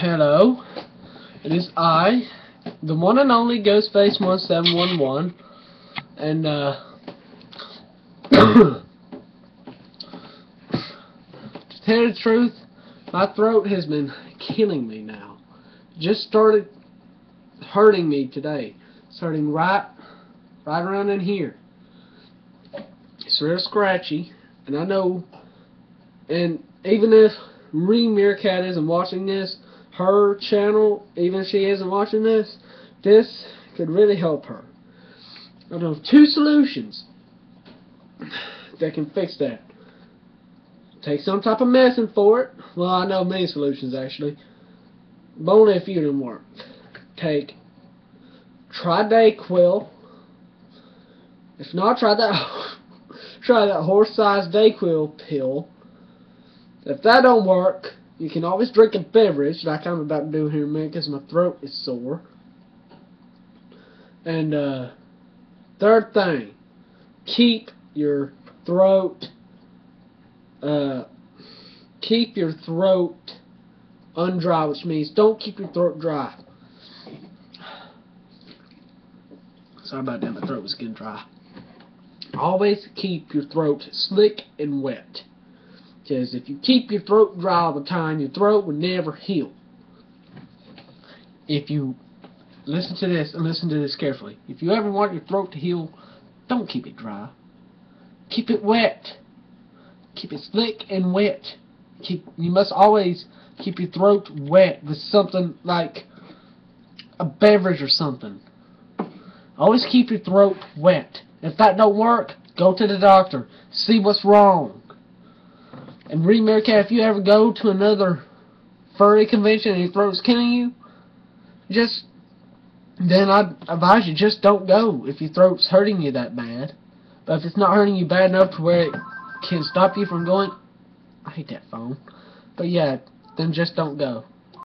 Hello, it is I, the one and only Ghostface1711, and to tell you the truth, my throat has been killing me now. Just started hurting me today. It's hurting right around in here. It's real scratchy, and I know, and even if Marie Meerkat isn't watching this, her channel, even if she isn't watching this, this could really help her. I know of 2 solutions that can fix that. Take some type of medicine for it. Well, I know many solutions actually, but only a few of them work. Take Dayquil. If not, try that horse-sized Dayquil pill. If that don't work, you can always drink a beverage like I'm about to do here in a minute because my throat is sore. And third thing, keep your throat undry, which means don't keep your throat dry. Sorry about that, my throat was getting dry. Always keep your throat slick and wet. Because if you keep your throat dry all the time, your throat will never heal. If you listen to this, and listen to this carefully, if you ever want your throat to heal, don't keep it dry. Keep it wet. Keep it slick and wet. You must always keep your throat wet with something like a beverage or something. Always keep your throat wet. If that don't work, go to the doctor. See what's wrong. And Marie Meerkat, if you ever go to another furry convention and your throat's killing you, then I'd advise you just don't go if your throat's hurting you that bad. But if it's not hurting you bad enough to where it can stop you from going, I hate that phone. But yeah, then just don't go.